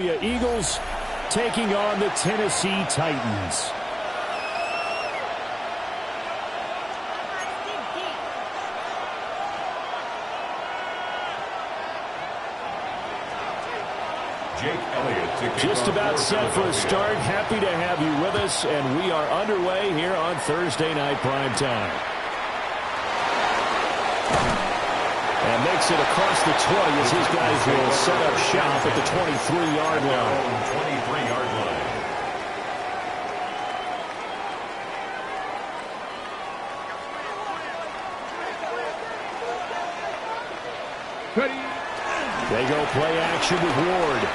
Eagles taking on the Tennessee Titans. Just about set for a start. Happy to have you with us, and we are underway here on Thursday Night Primetime. And makes it across the 20 as his guys will set up shop at the 23-yard line. 23-yard line. They go play action with Ward.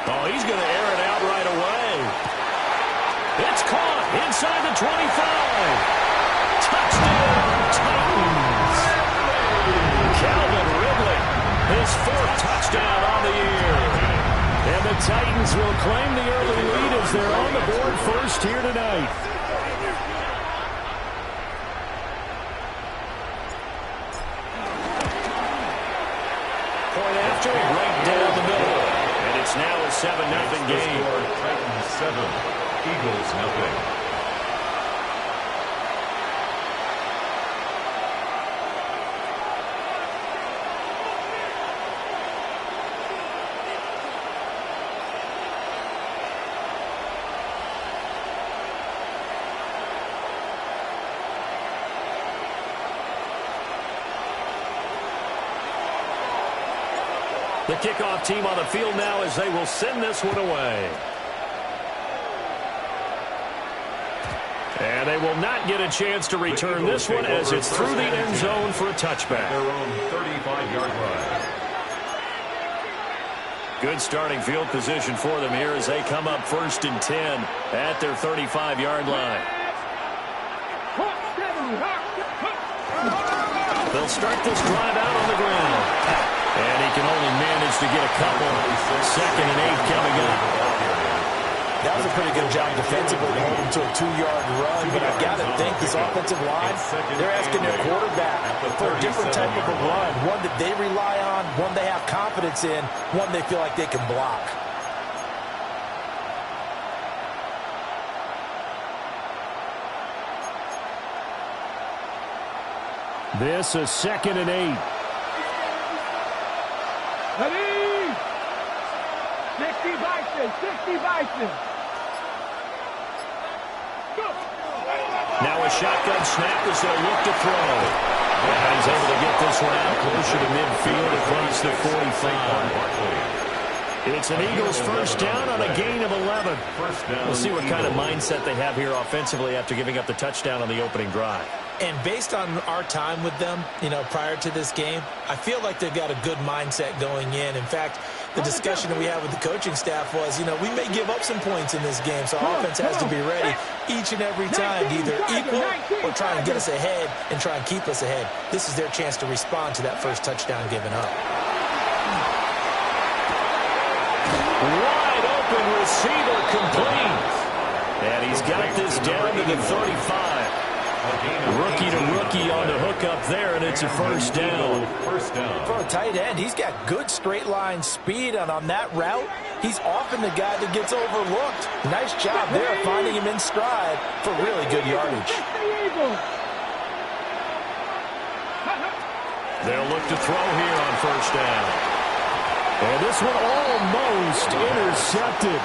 Oh, he's going to air it out right away. It's caught inside the 25. Touchdown, Titans. Calvin Ridley, his fourth touchdown on the year. And the Titans will claim the early lead as they're on the board first here tonight. Point after, right down the middle. And it's now a 7-0 game. Titans 7, Eagles 0. The kickoff team on the field now as they will send this one away. And they will not get a chance to return this one as it's through the end zone for a touchback. Their own 35-yard line. Good starting field position for them here as they come up 1st and 10 at their 35-yard line. They'll start this drive out on the ground. And he can only manage to get a couple. 2nd and 8 coming up. That was a pretty good job defensively to hold him to a 2-yard run. But I've got to think this offensive line, they're asking their quarterback for a different type of a run. One that they rely on, one they have confidence in, one they feel like they can block. This is 2nd and 8. Ready? 60 Bison, 60 Bison. Go. Now a shotgun snap is going to look to throw. And he's able to get this one out closer to midfield across the 45. It's an Eagles first down on a gain of 11. We'll see what kind of mindset they have here offensively after giving up the touchdown on the opening drive. And based on our time with them, prior to this game, I feel like they've got a good mindset going in. In fact, the discussion that we had with the coaching staff was, we may give up some points in this game, so our offense has to be ready each and every time to either equal or try and get us ahead and try and keep us ahead. This is their chance to respond to that first touchdown given up. Wide open receiver complete. And he's got this down to the 35. Rookie to rookie on the hook up there, and it's a first down. For a tight end, he's got good straight line speed, and on that route, he's often the guy that gets overlooked. Nice job there finding him in stride for really good yardage. They'll look to throw here on first down. And this one almost intercepted.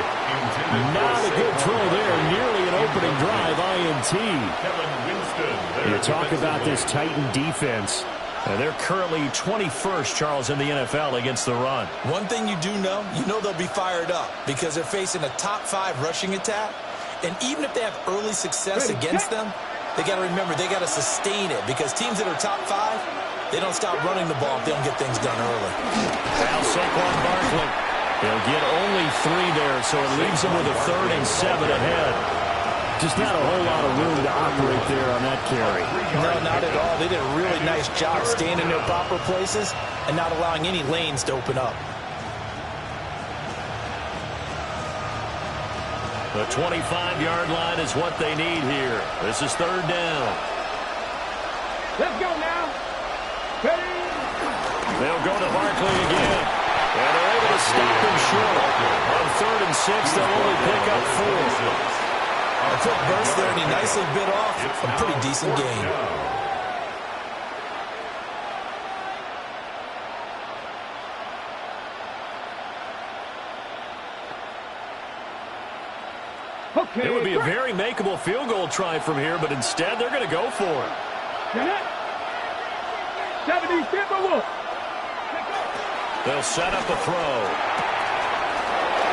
Not a good throw there. Nearly an opening drive INT. You talk about this Titan defense. And they're currently 21st, Charles, in the NFL against the run. One thing you do know, they'll be fired up because they're facing a top 5 rushing attack. And even if they have early success against them, they got to remember they got to sustain it because teams that are top 5, they don't stop running the ball if they don't get things done early. Now Saquon Barkley. He'll get only 3 there, so it leaves him with a 3rd and 7 ahead. Just not a whole lot of room to operate there on that carry. No, not at all. They did a really nice job staying in their proper places and not allowing any lanes to open up. The 25-yard line is what they need here. This is 3rd down. Let's go now. Ready? They'll go to Barkley again. And they're able to stop him short. On 3rd and 6, they'll only pick up 4. A quick burst there, and he nicely bit off a pretty decent gain. Okay. It would be a very makeable field goal try from here, but instead they're going to go for it. 70, They'll set up a throw.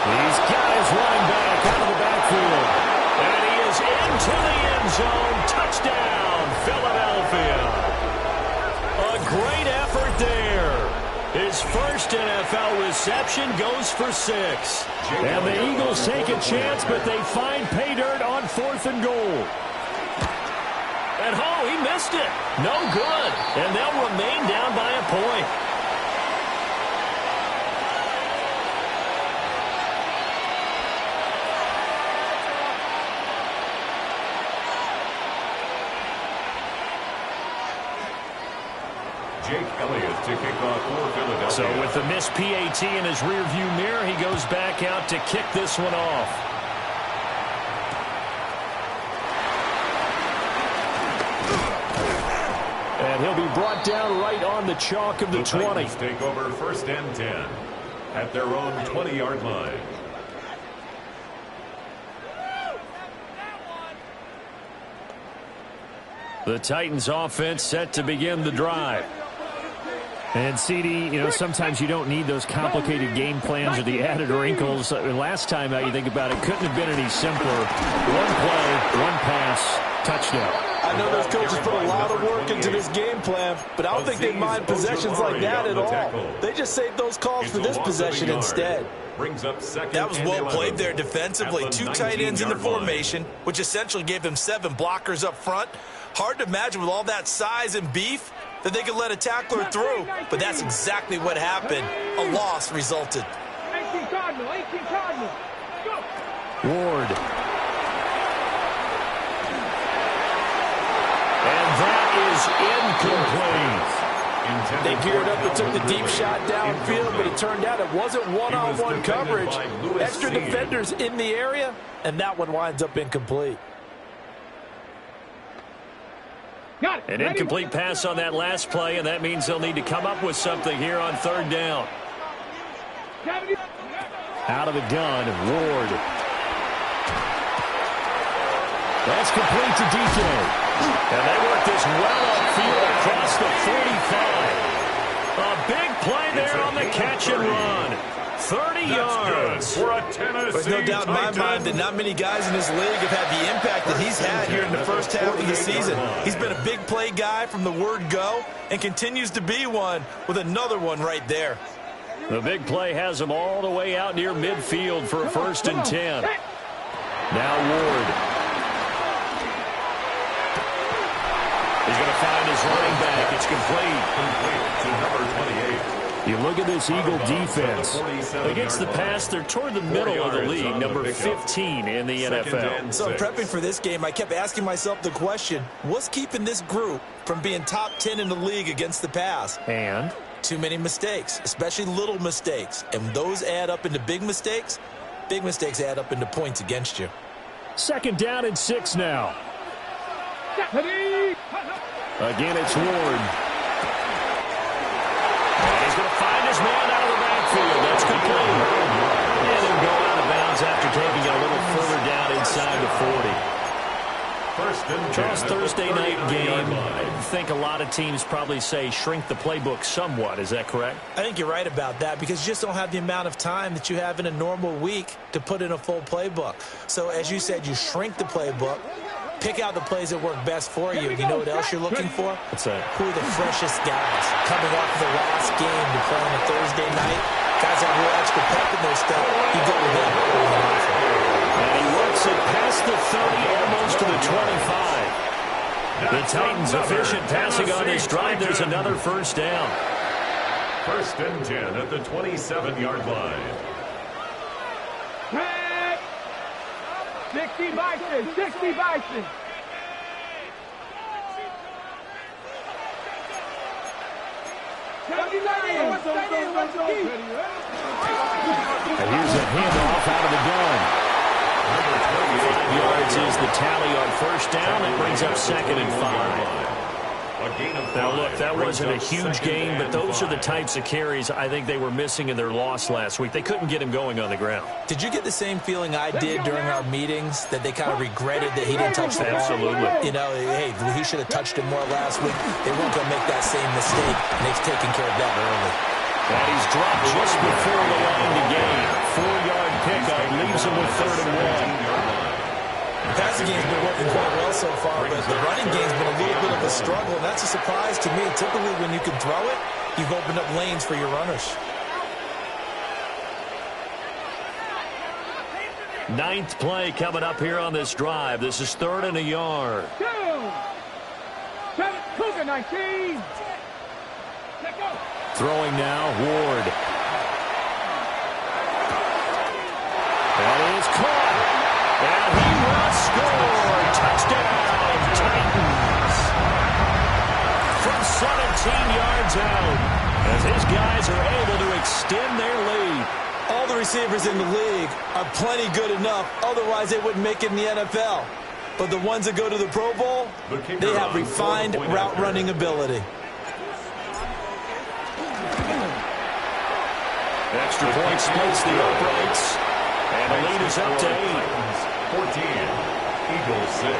He's got his running back out of the backfield. And he is into the end zone. Touchdown, Philadelphia. A great effort there. His first NFL reception goes for 6. And the Eagles take a chance, but they find pay dirt on 4th and goal. And he missed it. No good. And they'll remain down by a point. Jake Elliott to kick off for Philadelphia. So with the missed PAT in his rearview mirror, he goes back out to kick this one off. And he'll be brought down right on the chalk of the 20. Titans take over 1st and 10 at their own 20-yard line. The Titans offense set to begin the drive. And, CD, sometimes you don't need those complicated game plans or the added wrinkles. Last time out, you think about it, couldn't have been any simpler. One play, one pass, touchdown. I know those coaches put a lot of work into this game plan, but I don't think they mind possessions like that at all. They just save those calls for this possession instead. That was well played there defensively. 2 tight ends in the formation, which essentially gave them 7 blockers up front. Hard to imagine with all that size and beef that they could let a tackler through, but that's exactly what happened. A loss resulted. 18 Cardinal, 18 Cardinal. Go. Ward. And that is incomplete. They geared up and took the deep shot downfield, but it turned out it wasn't one-on-one coverage. Extra defenders in the area, and that one winds up incomplete. An incomplete pass on that last play, and that means they'll need to come up with something here on 3rd down. Out of the gun, Ward. That's complete to DK. And they work this well upfield across the 45. A big play there on the catch and run. 30 yards. For a Tennessee There's no doubt in my mind that not many guys in this league have had the impact that he's had here in the first half of the season. He's been a big play guy from the word go and continues to be one with another one right there. The big play has him all the way out near midfield for a 1st and 10. Now Ward. He's going to find his running back. It's complete. To number 28. You look at this Eagle defense. Against the pass, they're toward the middle of the league, number 15 in the NFL. So prepping for this game, I kept asking myself the question, what's keeping this group from being top 10 in the league against the pass? And? Too many mistakes, especially little mistakes. And those add up into big mistakes. Big mistakes add up into points against you. 2nd down and 6 now. Again, it's Ward. And he's going to find his man out of the backfield. That's complete. And he'll go out of bounds after taking it a little further down inside the 40. Charles, Thursday night game, I think a lot of teams probably say shrink the playbook somewhat. Is that correct? I think you're right about that because you just don't have the amount of time that you have in a normal week to put in a full playbook. So as you said, you shrink the playbook, pick out the plays that work best for you. You know what else you're looking for? What's that? Who are the freshest guys coming off the last game to play on a Thursday night? Guys have real extra pep in their step. You go with them. And he works it past the 30, almost to the 25. The Titans efficient passing on this drive. There's another 1st down. 1st and 10 at the 27-yard line. 60 Bison, 60 Bison. And here's a handoff out of the gun. 5 yards is the tally on first down. That brings up 2nd and 5. Now, look, that wasn't a huge gain, but those are the types of carries I think they were missing in their loss last week. They couldn't get him going on the ground. Did you get the same feeling I did during our meetings, that they kind of regretted that he didn't touch the ball? Absolutely. You know, hey, he should have touched it more last week. They weren't going to make that same mistake, and they've taken care of that early. And he's dropped just before the line to gain. 4-yard pickup leaves him with 3rd and 1. The passing game's been working quite well so far, but the running game's been a little bit of a struggle, and that's a surprise to me. Typically, when you can throw it, you've opened up lanes for your runners. 9th play coming up here on this drive. This is 3rd and a yard. Cougar 19. Throwing now, Ward. That is caught. And he will score. Touchdown, Titans. From 17 yards out, as his guys are able to extend their lead. All the receivers in the league are plenty good enough. Otherwise, they wouldn't make it in the NFL. But the ones that go to the Pro Bowl, they have refined route running ability. Extra point splits the uprights. And the lead is up to 8. 14. Eagles 6.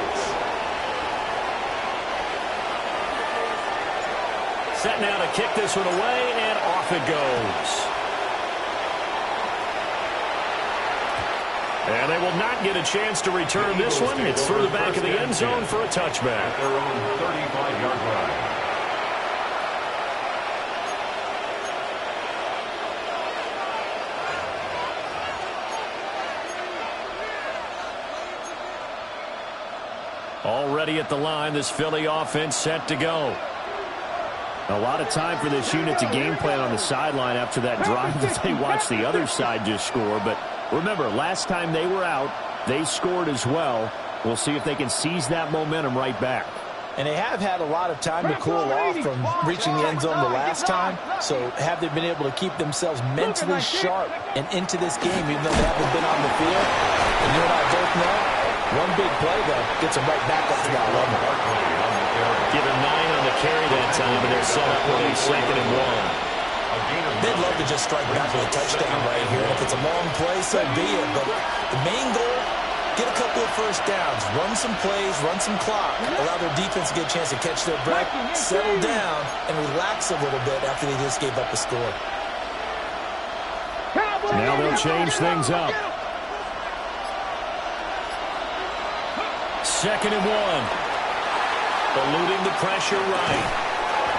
Set now to kick this one away, and off it goes. And they will not get a chance to return this one. It's through the back of the end zone for a touchback. At their own 35-yard line. Already at the line, this Philly offense set to go. A lot of time for this unit to game plan on the sideline after that drive that they watched the other side just score. But remember, last time they were out, they scored as well. We'll see if they can seize that momentum right back. And they have had a lot of time to cool off from reaching the end zone the last time. So have they been able to keep themselves mentally sharp and into this game, even though they haven't been on the field? And you and I both know, one big play, though, gets them right back up to that level. Given 9 on the carry that time, and they're set up with a 2nd and 1. They'd love to just strike back with a touchdown right here. And if it's a long play, so be it. But the main goal, get a couple of first downs, run some plays, run some clock, allow their defense to get a chance to catch their breath, settle down, and relax a little bit after they just gave up a score. Now they'll change things up. 2nd and 1. Eluding the pressure right.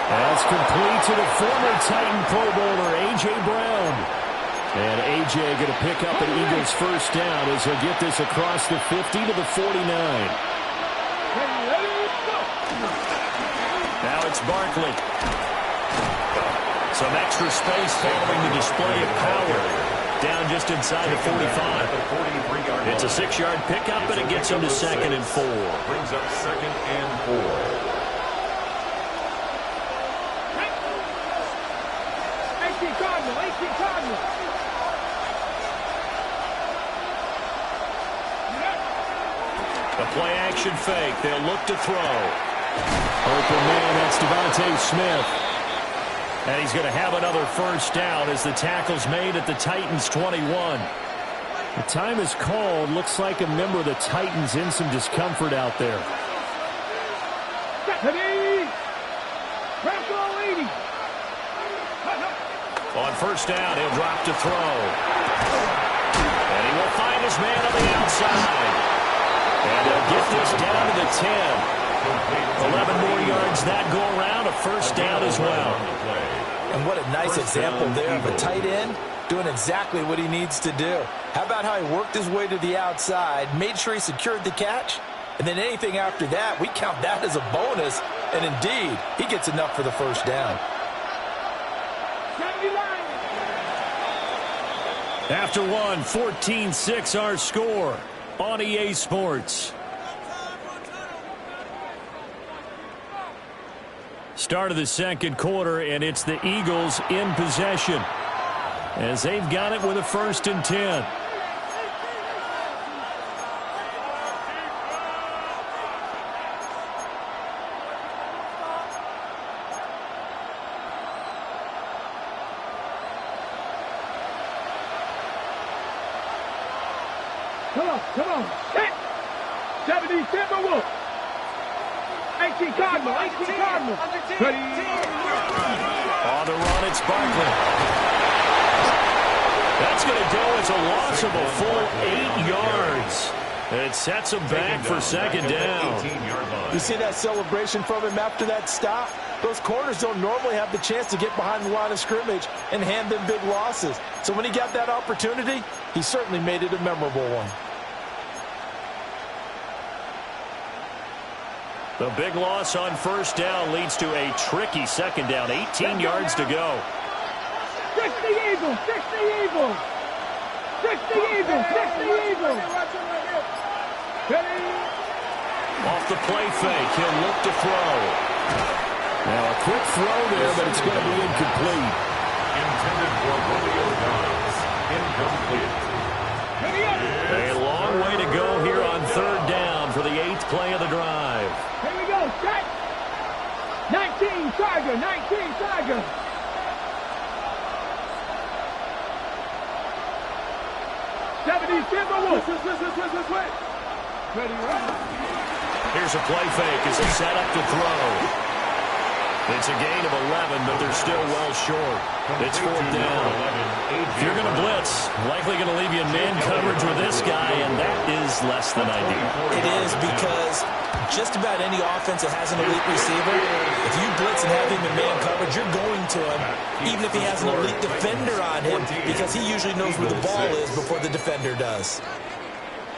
That's complete to the former Titan Pro Bowler, A.J. Brown. And A.J. going to pick up an Eagles first down as he'll get this across the 50 to the 49. Now it's Barkley. Some extra space following the display of power. Down just inside the 45. It's a 6-yard pickup, and it gets him to 2nd and 4. Brings up 2nd and 4. A play-action fake. They'll look to throw. Open man, that's Devontae Smith. And he's going to have another first down as the tackle's made at the Titans' 21. The time is called. Looks like a member of the Titans in some discomfort out there. On first down, he'll drop to throw. And he will find his man on the outside. And they'll get this down to the 10. 11 more yards that go around, a first down as well. And what a nice example there of a tight end doing exactly what he needs to do. How about how he worked his way to the outside, made sure he secured the catch, and then anything after that, we count that as a bonus. And indeed, he gets enough for the first down. After one, 14-6 our score on EA Sports. Start of the second quarter, and it's the Eagles in possession as they've got it with a 1st and 10. Come on. Hit. 70 Timberwolves. 18 Cardinal. 18 Cardinal. Ready. On the run, it's Barkley. That's going to go as a loss of a full 8 yards. It sets him back for 2nd down. You see that celebration from him after that stop? Those corners don't normally have the chance to get behind the line of scrimmage and hand them big losses. So when he got that opportunity, he certainly made it a memorable one. The big loss on 1st down leads to a tricky 2nd down. 18 yards to go. 60 Eagles! 60 Eagles! 60 Eagles! 60 Eagles! Ready? Off the play fake, he'll look to throw. Now a quick throw there, but it's going to be incomplete. Intended for Romeo Dobbs. Incomplete. A long way to go here on 3rd down for the 8th play of the drive. Here we go, set. 19 Tiger, 19 Tiger. Here's a play fake as they set up to throw. It's a gain of 11, but they're still well short. It's 4th down. If you're going to blitz, likely going to leave you in man coverage with this guy, and that is less than ideal. It is, because just about any offense that has an elite receiver, if you blitz and have him in man coverage, you're going to him, even if he has an elite defender on him, because he usually knows where the ball is before the defender does.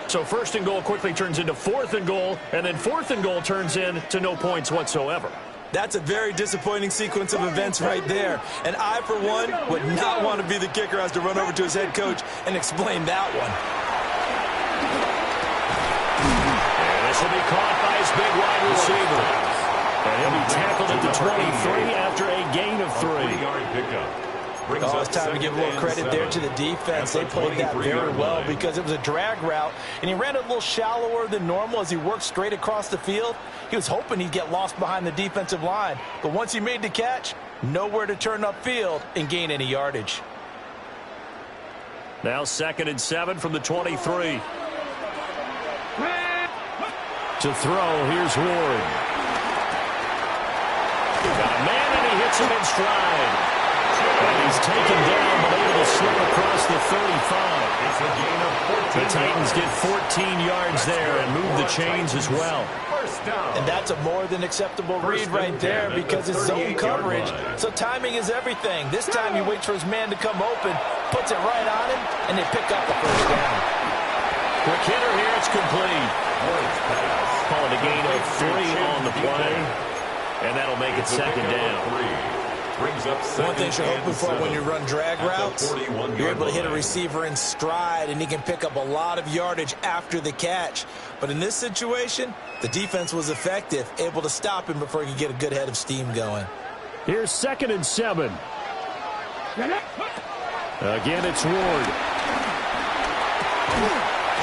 So 1st and goal quickly turns into 4th and goal, and then 4th and goal turns into no points whatsoever. That's a very disappointing sequence of events right there. And I, for one, would not want to be the kicker who has to run over to his head coach and explain that one. And this will be caught by his big wide receiver. And he'll be tackled at the 23 after a gain of 3. 3-yard pickup. Oh, it's time to give a little credit there to the defense. They played that very well because it was a drag route, and he ran it a little shallower than normal as he worked straight across the field. He was hoping he'd get lost behind the defensive line, but once he made the catch, nowhere to turn upfield and gain any yardage. Now 2nd and 7 from the 23. To throw, here's Ward. Got a man, and he hits him in stride. And he's taken down, but able to slip across the 35. It's a gain of 14. The Titans get 14 yards there and move the chains as well. First down. And that's a more than acceptable read right there because it's zone coverage. So timing is everything. This time he waits for his man to come open, puts it right on him, and they pick up the 1st down. Quick hitter here, it's complete. Call it a gain of 3 on the play, and that'll make it 2nd down. One thing you're hoping for when you run drag routes, you're able to hit a receiver in stride, and he can pick up a lot of yardage after the catch. But in this situation, the defense was effective, able to stop him before he could get a good head of steam going. Here's 2nd and 7. Again, it's Ward.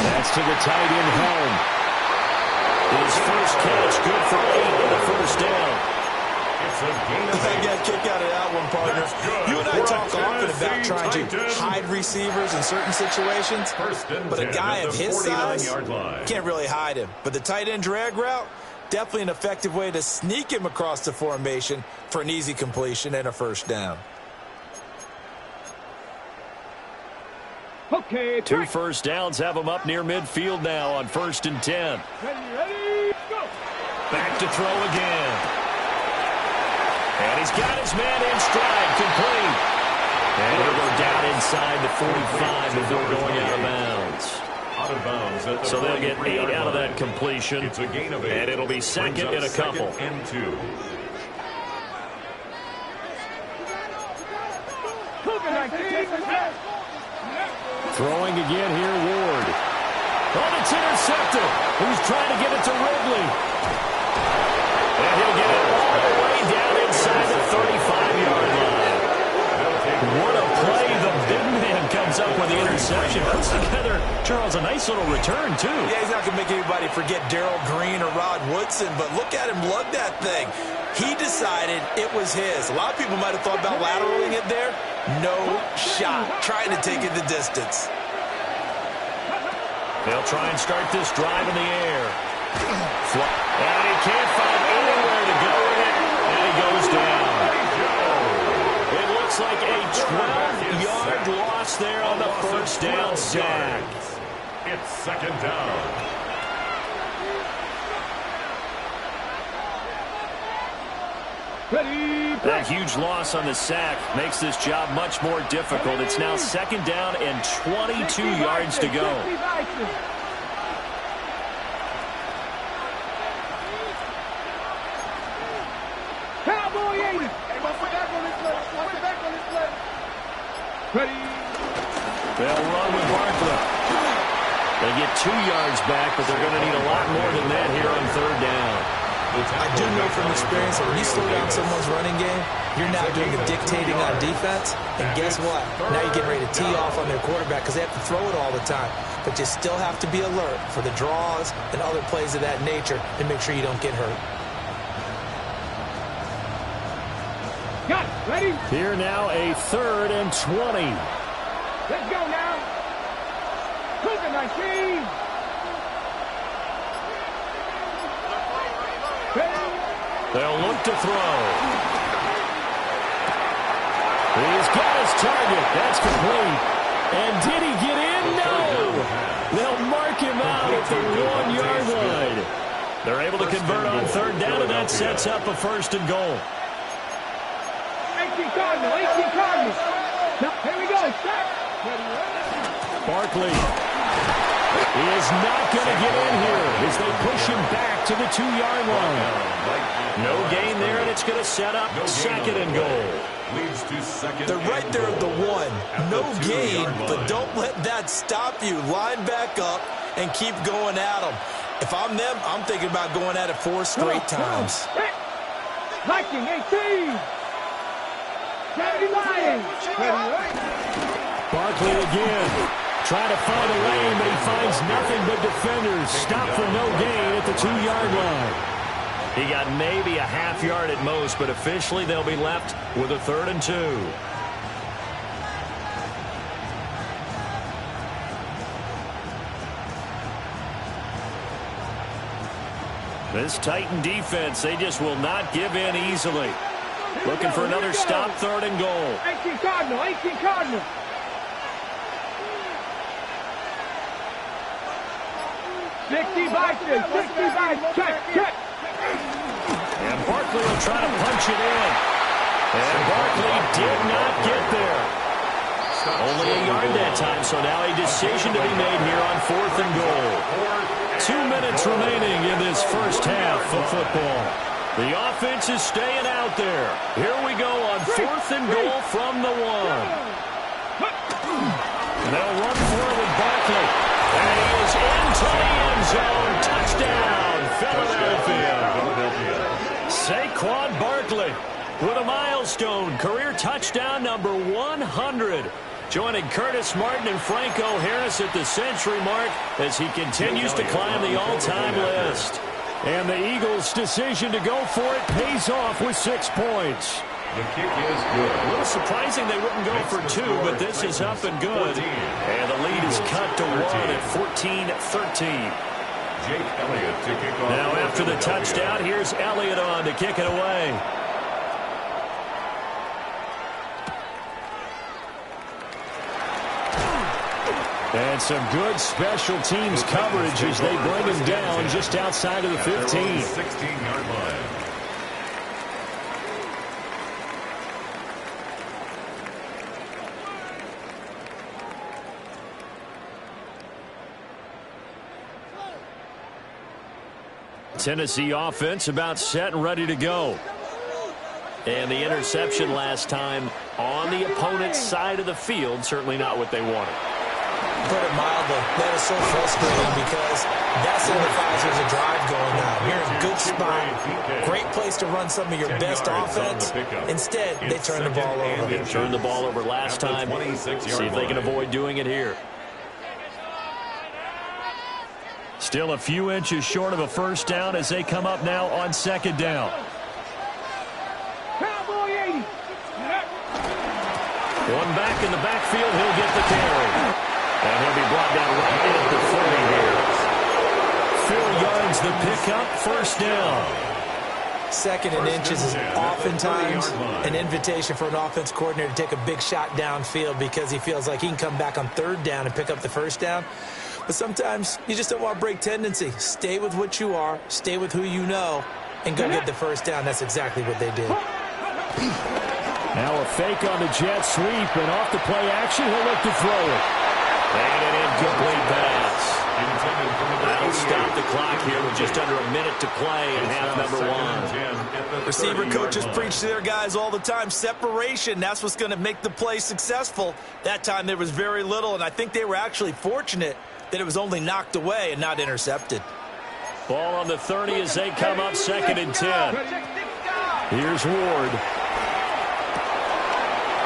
That's to the tight end home. His first catch, good for 8 on the 1st down. I got a kick out of that one, partner. You and I talk often about trying to hide receivers in certain situations, but a guy of his size can't really hide him. But the tight end drag route, definitely an effective way to sneak him across the formation for an easy completion and a 1st down. Okay, 2 1st downs have him up near midfield now on 1st and 10. Ready, go. Back to throw again. And he's got his man in stride, complete. And he'll go down inside the 45 before going out of bounds. Out of bounds. So they'll get 8 out of that completion. It's a gain of 8. And it'll be 2nd and a couple. 2nd and 2. Throwing again here, Ward. Oh, it's intercepted. He's trying to get it to Ridley. And he'll get it all the way down with the interception. Puts together, Charles, a nice little return, too. Yeah, he's not going to make anybody forget Darrell Green or Rod Woodson, but look at him lug that thing. He decided it was his. A lot of people might have thought about lateraling it there. No shot. Trying to take it the distance. They'll try and start this drive in the air. And he can't find anywhere to go with it, and he goes down. It looks like a 12-yard loss there on the first down sack. It's second down. That huge loss on the sack makes this job much more difficult. It's now second down and 22 yards to go. Cowboy 80. They'll run with Barkley. They get 2 yards back, but they're going to need a lot more than that here on third down. I do know from experience that when you slow down someone's running game, you're now doing the dictating on defense. And guess what? Now you're getting ready to tee off on their quarterback because they have to throw it all the time. But you still have to be alert for the draws and other plays of that nature and make sure you don't get hurt. Got it. Ready? Here now a 3rd and 20. Let's go now. Cougar 19. They'll look to throw. He's got his target. That's complete. And did he get in? No. They'll mark him out at the 1-yard line. They're able to convert on third down, and that sets up a 1st and goal. 18 Cardinal. 18 Cardinal. Now, here we go. Stop. Barkley is not going to get in here as they push him back to the 2-yard line. No gain there, and it's going to set up 2nd and goal. Leads to second. They're right there at the 1. No gain, but don't let that stop you. Line back up and keep going at them. If I'm them, I'm thinking about going at it 4 straight times. Viking 18. Kennedy Lions. Barkley again. Trying to find a lane, but he finds nothing but defenders. Stop for no gain at the 2-yard line. He got maybe a half yard at most, but officially they'll be left with a 3rd and 2. This Titan defense, they just will not give in easily. Looking for another stop, 3rd and goal. 18 Cardinal. 18 Cardinal. Check. And Barkley will try to punch it in. And Barkley did not get there. Only a yard that time, so now a decision to be made here on 4th and goal. 2 minutes remaining in this first half of football. The offense is staying out there. Here we go on 4th and goal from the 1. They'll run for it with Barkley. And he is into the end zone. Touchdown, Philadelphia. Saquon Barkley with a milestone career touchdown number 100. Joining Curtis Martin and Franco Harris at the century mark as he continues to climb the all-time list. And the Eagles' decision to go for it pays off with 6 points. The kick is good. A little surprising they wouldn't go for 2, but this is up and good. And the lead is cut to 1 at 14-13. Jake Elliott to kick off. Now after the touchdown, here's Elliott on to kick it away. And some good special teams coverage as they bring him down just outside of the 15. 16-yard line. Tennessee offense about set and ready to go. And the interception last time on the opponent's side of the field, certainly not what they wanted. put it mildly. That is so frustrating because that signifies there's a drive going on. You're in a good spot, great place to run some of your best offense. Instead, they turn the ball over. They turned the ball over last time. See if they can avoid doing it here. Still a few inches short of a first down as they come up now on second down. Cowboy 80. One back in the backfield, he'll get the carry. And he'll be brought down right at the 40 here. Phil yards the pickup, first down. Second and inches is oftentimes an invitation for an offense coordinator to take a big shot downfield because he feels like he can come back on third down and pick up the first down. But sometimes you just don't want to break tendency. Stay with what you are, stay with who you know, and go get the first down. That's exactly what they did. Now a fake on the jet sweep, and off the play action, he'll look to throw it. And an incomplete pass. That'll stop the clock here with just under a minute to play in half number one. Receiver coaches preach to their guys all the time. Separation, that's what's going to make the play successful. That time there was very little, and I think they were actually fortunate that it was only knocked away and not intercepted. Ball on the 30 as they come up second and 10. Here's Ward.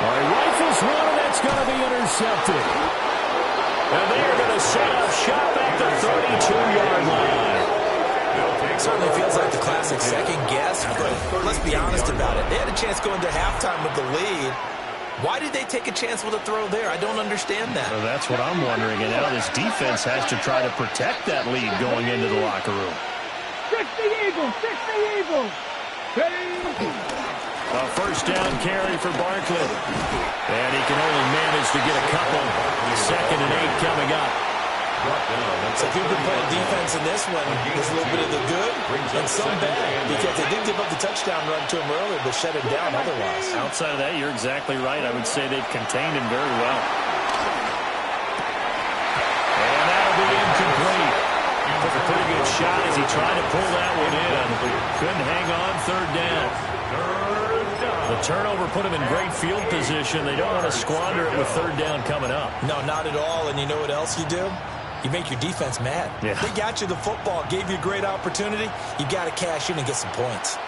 All right, rifles one, and that's going to be intercepted. And they are going to set up shop at the 32-yard line. It certainly feels like the classic second guess, but let's be honest about it. They had a chance going to halftime with the lead. Why did they take a chance with a throw there? I don't understand that. Well, that's what I'm wondering. And now this defense has to try to protect that lead going into the locker room. 60 Eagles, 60 Eagles. A first down carry for Barkley. And he can only manage to get a couple. Second and 8 coming up. So if you can play defense in this one, there's a little bit of the good and some bad, because they did give up the touchdown run to him earlier, but shut him down otherwise. Outside of that, you're exactly right. I would say they've contained him very well. And that'll be incomplete. Took a pretty good shot as he tried to pull that one in. Couldn't hang on, third down. The turnover put him in great field position. They don't want to squander it with third down coming up. No, not at all. And you know what else you do? You make your defense mad. Yeah. They got you the football, gave you a great opportunity. You got to cash in and get some points.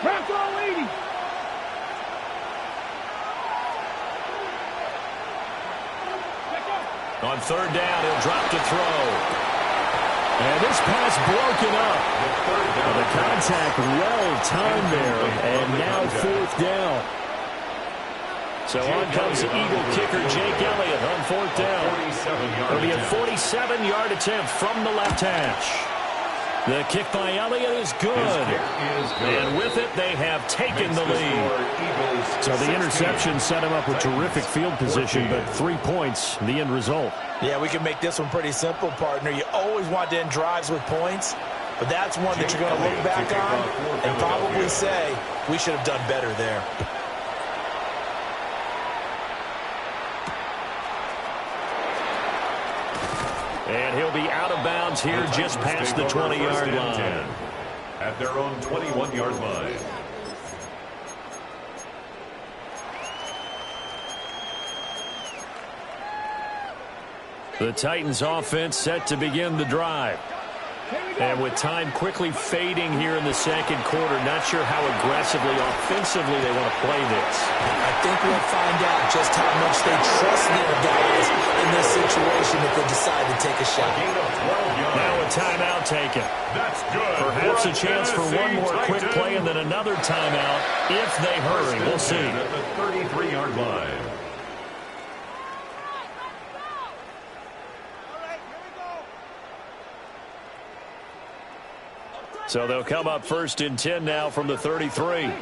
Bronco 80. On third down, he'll drop to throw. And this pass broken up. The contact well timed there. And now fourth down. So on comes the Eagle kicker, Jake Elliott, on fourth down. It'll be a 47-yard attempt from the left hash. The kick by Elliott is good. And with it, they have taken the lead. So the interception set him up with terrific field position, but 3 points, the end result. Yeah, we can make this one pretty simple, partner. You always want to end drives with points, but that's one that you're going to look back on and probably say, we should have done better there. And he'll be out of bounds here just past the 20-yard line. At their own 21-yard line. The Titans offense set to begin the drive. And with time quickly fading here in the second quarter, not sure how aggressively, offensively they want to play this. I think we'll find out just how much they trust their guys in this situation if they decide to take a shot. Now a timeout taken. That's good. Perhaps a chance for one more quick play and then another timeout if they hurry. We'll see. At the 33-yard line. So they'll come up first and 10 now from the 33.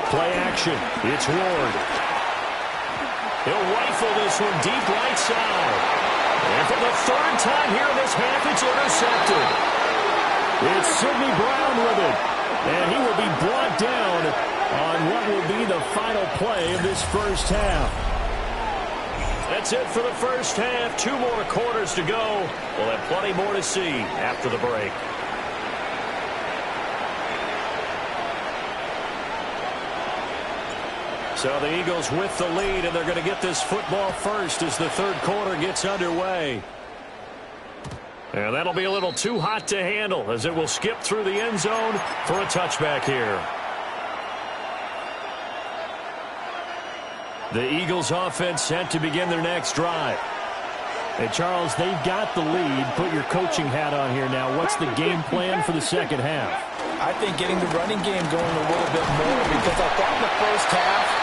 Play action. It's Ward. He'll rifle this one deep right side. And for the third time here in this half, it's intercepted. It's Sidney Brown with it. And he will be brought down on what will be the final play of this first half. That's it for the first half. 2 more quarters to go. We'll have plenty more to see after the break. So the Eagles with the lead, and they're going to get this football first as the third quarter gets underway. And that'll be a little too hot to handle as it will skip through the end zone for a touchback here. The Eagles offense set to begin their next drive. Hey, Charles, they've got the lead. Put your coaching hat on here now. What's the game plan for the second half? I think getting the running game going a little bit more, because I thought in the first half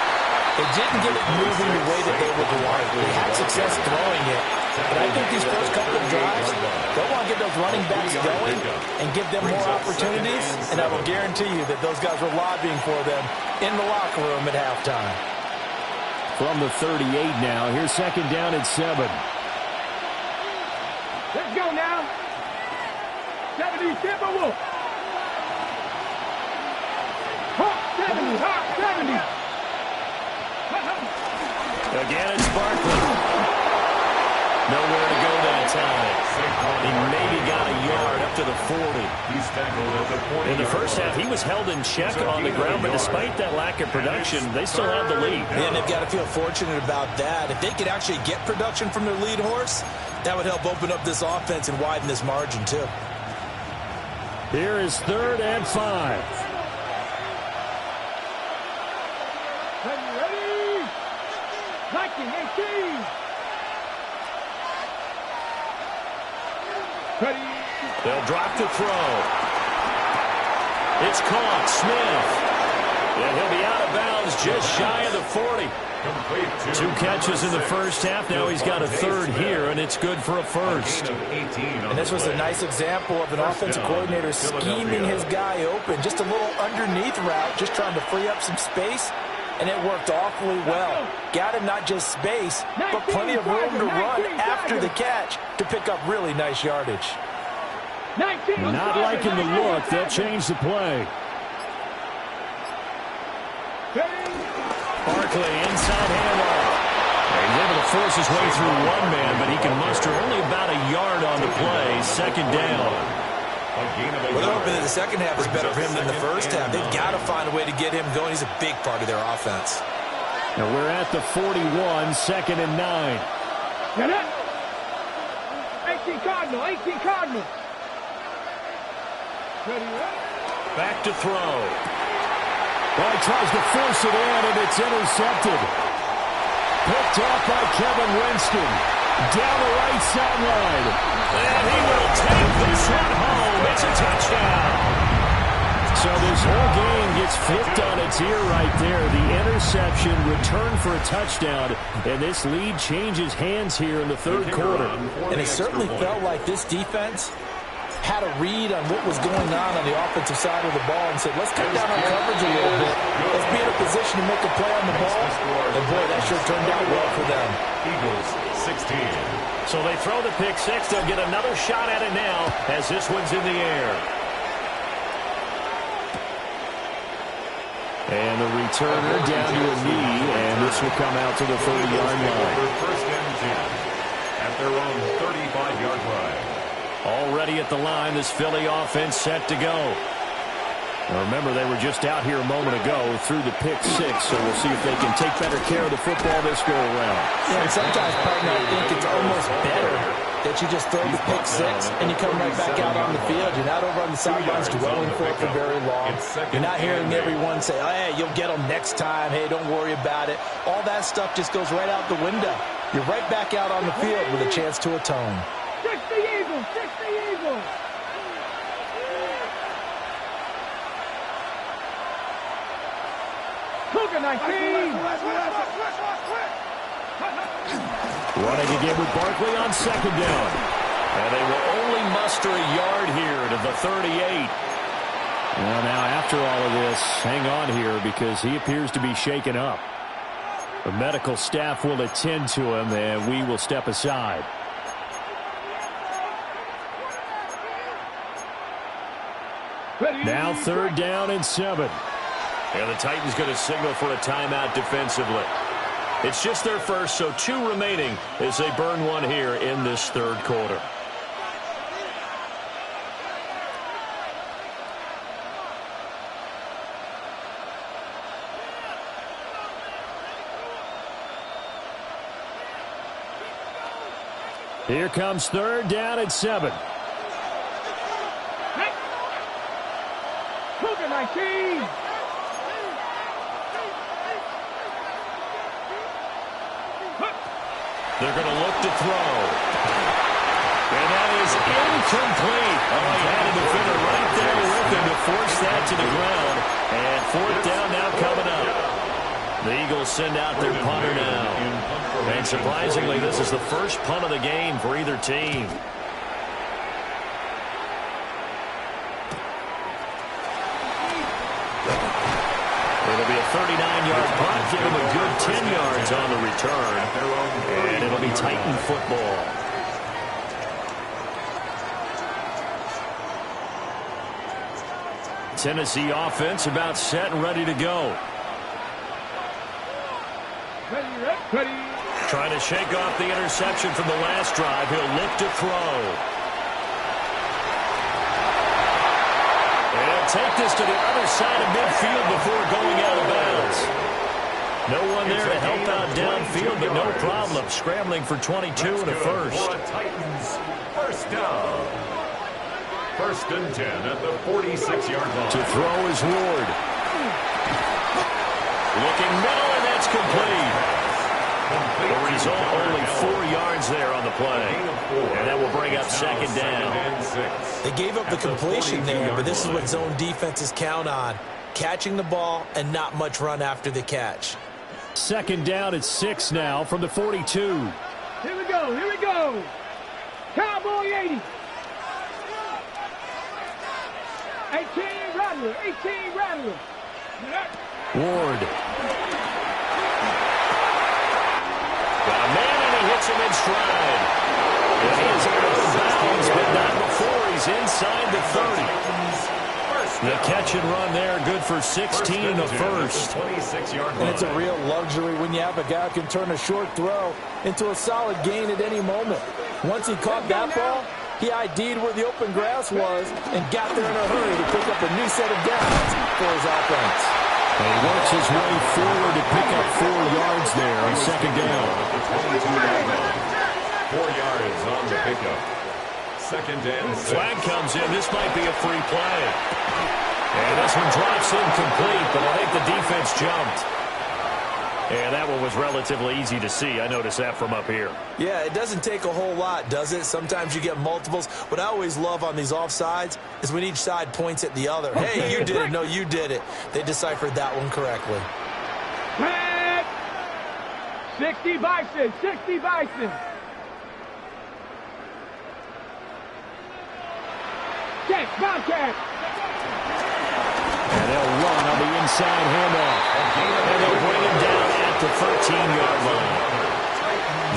they didn't get it moving the way that they would like. They had success throwing it. But I think these first couple of drives, they'll want to get those running backs going and give them more opportunities, and I will guarantee you that those guys were lobbying for them in the locker room at halftime. From the 38 now, here's second down at 7. Let's go now. 70, Timberwolf. Hawk 70, Hawk 70. Again, it's Barkley. Nowhere to go that time. He maybe got a yard up to the 40. He's tackled at the 40. In the first half, he was held in check on the ground, but despite that lack of production, they still have the lead. And they've got to feel fortunate about that. If they could actually get production from their lead horse, that would help open up this offense and widen this margin, too. Here is 3rd and 5. Ready? 19, 18. Ready? They'll drop to throw. It's caught. Smith. And he'll be out of bounds just shy of the 40. 2 catches in the first half. Now he's got a 3rd here, and it's good for a first. And this was a nice example of an offensive coordinator scheming his guy open. Just a little underneath route, just trying to free up some space, and it worked awfully well. Got him not just space, but plenty of room to run after the catch to pick up really nice yardage. Not liking the look. They'll change the play. Barkley inside handoff. He's able to force his way through one man, but he can muster only about a yard on the play. Second down. Well, they're hoping that the second half is better for him than the first half. They've got to find a way to get him going. He's a big part of their offense. Now we're at the 41, 2nd and 9. Get it? 18 Cardinal, 18 Cardinal. Ready? Back to throw. Well, he tries to force it in, and it's intercepted. Picked off by Kevin Winston. Down the right sideline. And he will take this one home. It's a touchdown. So this whole game gets flipped on its ear right there. The interception, return for a touchdown, and this lead changes hands here in the third quarter. And it certainly felt like this defense had a read on what was going on the offensive side of the ball and said, let's cut down on coverage a little bit. Let's be in a position to make a play on the ball. And, boy, that sure turned out well for them. Eagles 16. So they throw the pick six. They'll get another shot at it now as this one's in the air. And the returner down to a knee, and this will come out to the 30-yard line. First and 10 at their own 35-yard line. Already at the line, this Philly offense set to go. Now remember, they were just out here a moment ago through the pick six, so we'll see if they can take better care of the football this go-around. Yeah, and sometimes, partner, I think it's almost better that you just throw the pick six and you come right back out on the field. You're not over on the sidelines dwelling for it for very long. You're not hearing everyone say, oh, hey, you'll get them next time. Hey, don't worry about it. All that stuff just goes right out the window. You're right back out on the field with a chance to atone. 60 Eagles, 60 Eagles. Cougar 19. Running again with Barkley on second down. And they will only muster a yard here to the 38. Well, now after all of this, hang on here because he appears to be shaken up. The medical staff will attend to him, and we will step aside. Now third down and 7. And the Titans going to signal for a timeout defensively. It's just their first, so 2 remaining as they burn one here in this third quarter. Here comes third down at 7. Cougar 19. They're going to look to throw. And that is incomplete. Oh, he had a defender right there with him to force that to the ground. And fourth down now coming up. The Eagles send out their punter now. And surprisingly, this is the first punt of the game for either team. It'll be a 39-yard punt. Give him a good 10 yards on the return. And it'll be Titan football. Tennessee offense about set and ready to go. Ready. Trying to shake off the interception from the last drive. He'll look to throw. And he'll take this to the other side of midfield before going out of bounds. No one there to help out downfield, but no problem. Scrambling for 22 and a first. Titans first down. First and 10 at the 46-yard line. To throw is Ward. Looking middle, and that's complete. The result, only 4 yards there on the play. And that will bring up second down. They gave up the completion there, but this is what zone defenses count on. Catching the ball and not much run after the catch. Second down at 6 now from the 42. Here we go. Cowboy 80. 18 Rattler. Ward. Got a man, and he hits him in stride. And he is out of bounds, but not before he's inside the 30. The catch and run there, good for 16 and a first. And it's a real luxury when you have a guy who can turn a short throw into a solid gain at any moment. Once he caught that ball, he ID'd where the open grass was and got there in a hurry to pick up a new set of downs for his offense. And he works his way forward to pick up 4 yards there on second down. 4 yards on the pickup. Second and 6. Flag comes in. This might be a free play. And this one drops incomplete, but I think the defense jumped. And that one was relatively easy to see. I noticed that from up here. Yeah, it doesn't take a whole lot, does it? Sometimes you get multiples. What I always love on these offsides is when each side points at the other. Hey, you did it. No, you did it. They deciphered that one correctly. 60 Bison. Contact. And they'll run on the inside handoff. And they'll bring him down at the 13-yard line.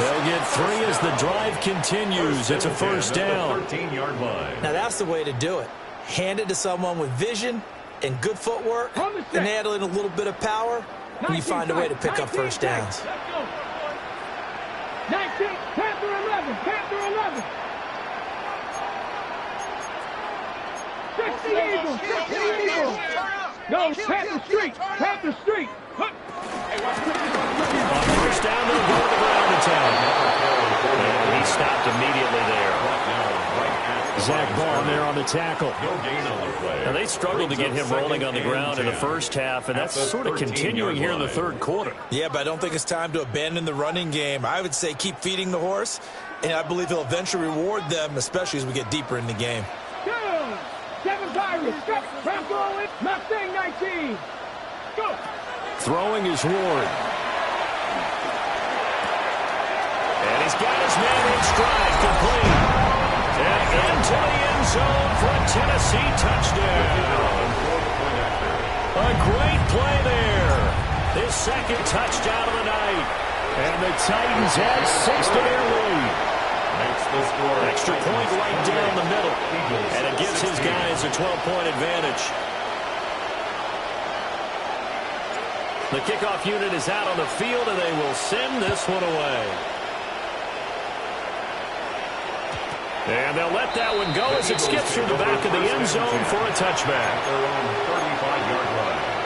They'll get 3 as the drive continues. It's a first down. 13-yard line. Now, that's the way to do it. Hand it to someone with vision and good footwork and add in a little bit of power, and you find a way to pick up first downs. 19, Panther 11. 60 Eagles. No, Panther Street. On first down, they'll go to the ground attack. And he stopped immediately there. Zach Ball there on the tackle. Now, they struggled to get him rolling on the ground in the first half, and that's sort of continuing here in the third quarter. Yeah, but I don't think it's time to abandon the running game. I would say keep feeding the horse, and I believe he'll eventually reward them, especially as we get deeper in the game. 7 Pirates. Mustang 19. Go. Throwing is Ward. And he's got his man in stride, complete. And into the end zone for a Tennessee touchdown. A great play there. His second touchdown of the night. And the Titans add 6 to their lead. Extra point right down the middle. And it gives his guys a 12-point advantage. The kickoff unit is out on the field, and they will send this one away. And they'll let that one go as it skips through the back of the end zone for a touchback. Their own 35-yard line.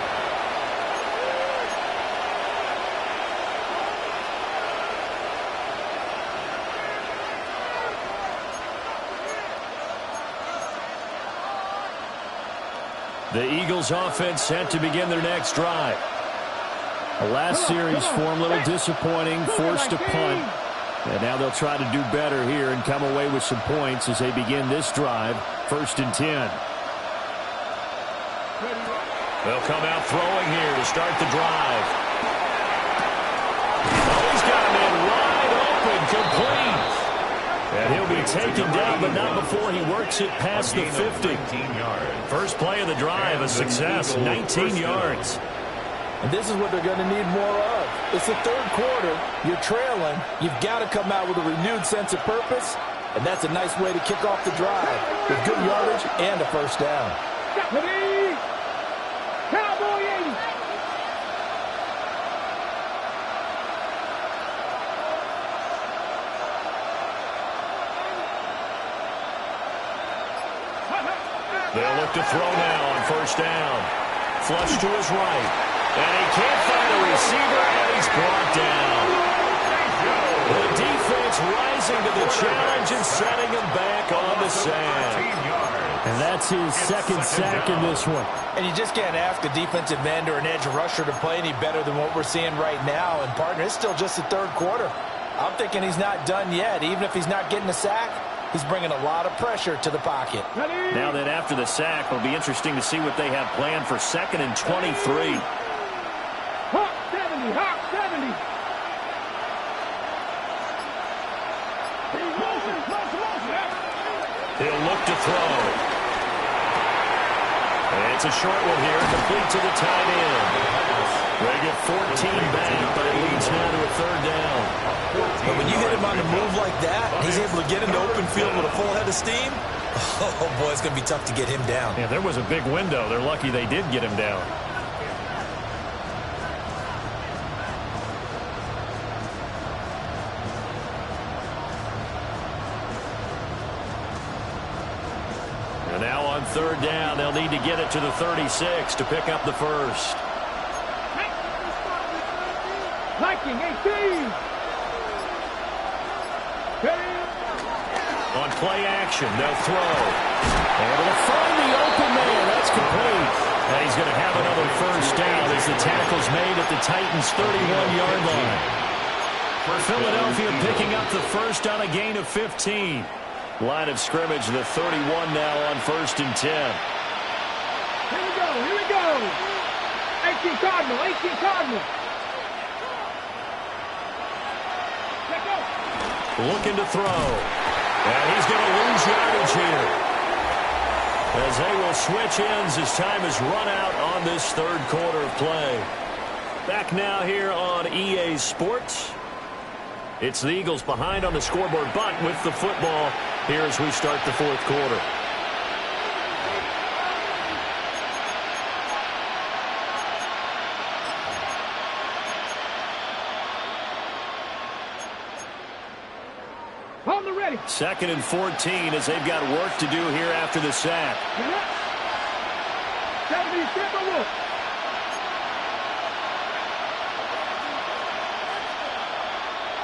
The Eagles offense set to begin their next drive. The last series for them, a little disappointing, forced a punt. And now they'll try to do better here and come away with some points as they begin this drive, 1st and 10. They'll come out throwing here to start the drive. Oh, he's got him in wide open, complete. And he'll be taken down, but not before he works it past the 50. First play of the drive, a success, 19 yards. And this is what they're going to need more of. It's the third quarter. You're trailing. You've got to come out with a renewed sense of purpose, and that's a nice way to kick off the drive with good yardage and a first down. Ready? Cowboy 80. They'll look to throw now on first down. Flush to his right. And he can't find a receiver, and he's brought down. The defense rising to the challenge and setting him back on the sand. And that's his second sack in this one. And you just can't ask a defensive end or an edge rusher to play any better than what we're seeing right now. And, partner, it's still just the third quarter. I'm thinking he's not done yet. Even if he's not getting a sack, he's bringing a lot of pressure to the pocket. Now that after the sack, it'll be interesting to see what they have planned for 2nd and 23. Hawk 70, Hawk 70. He'll look to throw. And it's a short one here, complete to the tight end. They get 14 back, but it leads now to a 3rd down. But when you hit him on the move like that, he's able to get into open field with a full head of steam. Oh, boy, it's going to be tough to get him down. Yeah, there was a big window. They're lucky they did get him down. And now on 3rd down, they'll need to get it to the 36 to pick up the first. Viking 18. On play action, they'll throw. Able to find the open man. That's complete. And he's going to have another first down as the tackle's made at the Titans' 31-yard line. Philadelphia picking up the first on a gain of 15. Line of scrimmage, the 31 now on 1st and 10. Here we go. 18 Cardinal, 18 Cardinal. Let's go. Looking to throw. And he's going to lose yardage here. As they will switch ends as time is run out on this 3rd quarter of play. Back now here on EA Sports. It's the Eagles behind on the scoreboard, but with the football here as we start the 4th quarter. On the ready. 2nd and 14 as they've got work to do here after the sack. 70 Timberwolves.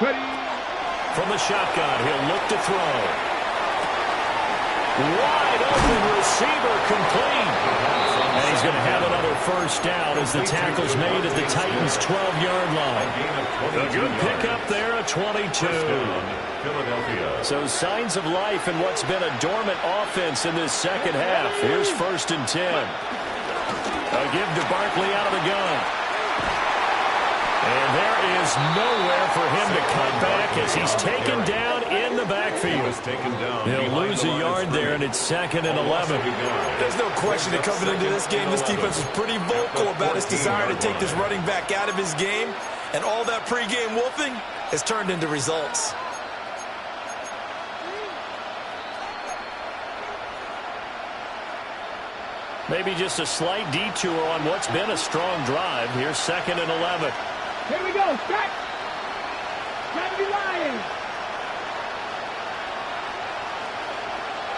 Ready. From the shotgun, he'll look to throw. Wide open receiver, complete. And he's going to have another first down as the tackle's made at the Titans' 12-yard line. A good pickup there, a 22. So signs of life in what's been a dormant offense in this second half. Here's 1st and 10. A give to Barkley out of the gun. And there is nowhere for him to cut back as he's taken down in the backfield. He'll lose a yard there, and it's 2nd and 11. There's no question that coming into this game, this defense is pretty vocal about its desire to take this running back out of his game. And all that pregame wolfing has turned into results. Maybe just a slight detour on what's been a strong drive. Here's 2nd and 11. Here we go. Strike. Got to be Lions.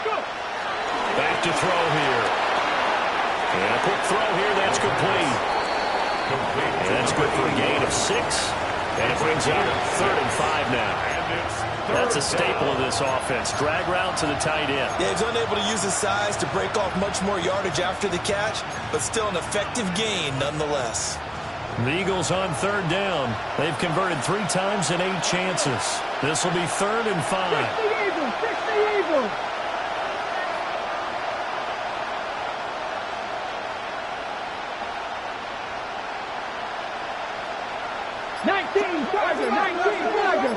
Go. Back to throw here. And a quick throw here. That's complete. And that's good for a gain of 6. And it brings up 3rd and 5 now. That's a staple of this offense. Drag route to the tight end. Yeah, he's unable to use his size to break off much more yardage after the catch, but still an effective gain nonetheless. The Eagles on 3rd down. They've converted 3 times in 8 chances. This will be 3rd and 5. 60 Eagles. 19 Charger, 19 Charger.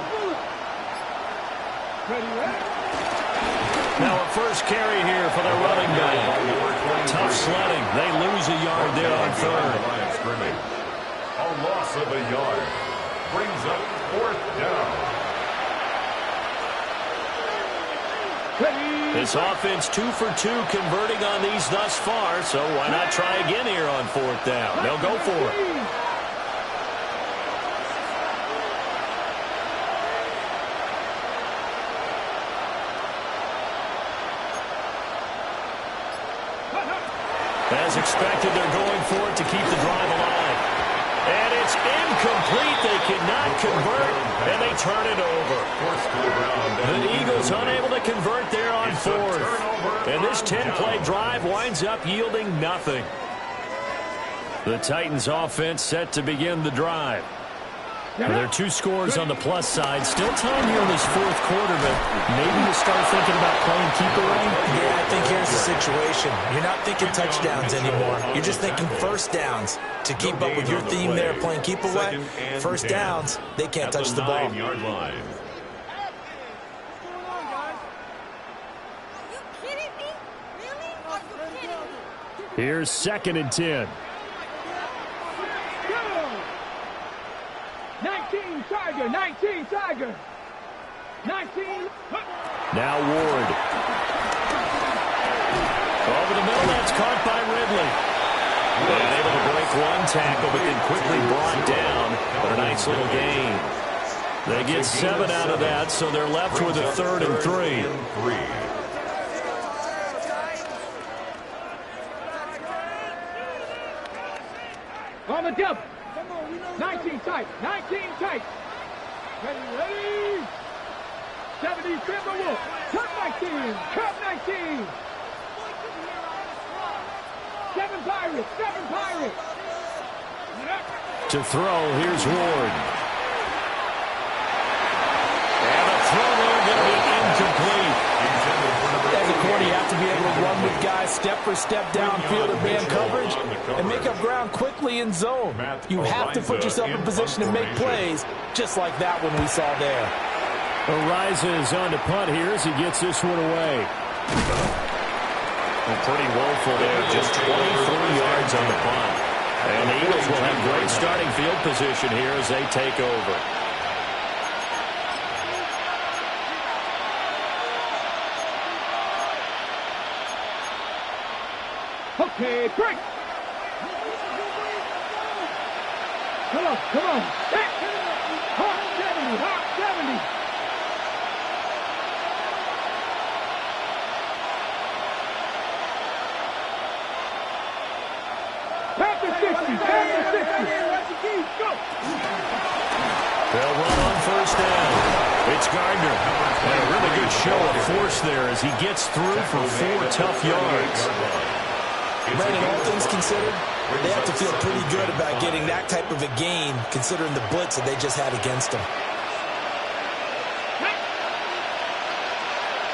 Now a first carry here for the running back. Tough sledding. They lose a yard there on 3rd. A loss of a yard brings up 4th down. This offense 2 for 2 converting on these thus far, so why not try again here on 4th down? They'll go for it. As expected, they're going for it to keep the drive alive. And it's incomplete. They cannot convert, and they turn it over. The Eagles unable to convert there on 4th. And this 10-play drive winds up yielding nothing. The Titans offense set to begin the drive. Now, there are 2 scores on the plus side. Still time here in this 4th quarter, but maybe you start thinking about playing keep away. Yeah, I think here's the situation. You're not thinking touchdowns anymore. You're just thinking first downs. To keep up with your theme there, playing keep away, first downs, they can't touch the ball. Here's 2nd and 10. 19 Tiger, 19 Tiger. 19. Now Ward. Over the middle, that's caught by Ridley. And able to break 1 tackle, but then quickly brought down. But a nice little gain. They get 7 out of that, so they're left with a 3rd and 3. On the jump. 19 tight. 19 tight. Ready. 70 Timberwolf. Cut 19. Cut 19. 7 Pirates. 7 Pirates. To throw, here's Ward. And a throw there going to be incomplete. As a corner, you have to be able to run with guys step for step downfield in man coverage and make up ground quickly in zone. You have to put yourself in position to make plays, just like that one we saw there. Arises on to punt here as he gets this one away. Well, pretty woeful there, just 23 yards on the punt. And the Eagles will have great starting field position here as they take over. Okay, break. Come on, come on. Hot 70, hot 70. Back to 60, back to 60. Go. They'll run on first down. It's Gardner. And a really good show of force there as he gets through for 4 tough yards. Brandon, all things considered, they have to feel pretty good about getting that type of a gain, considering the blitz that they just had against them.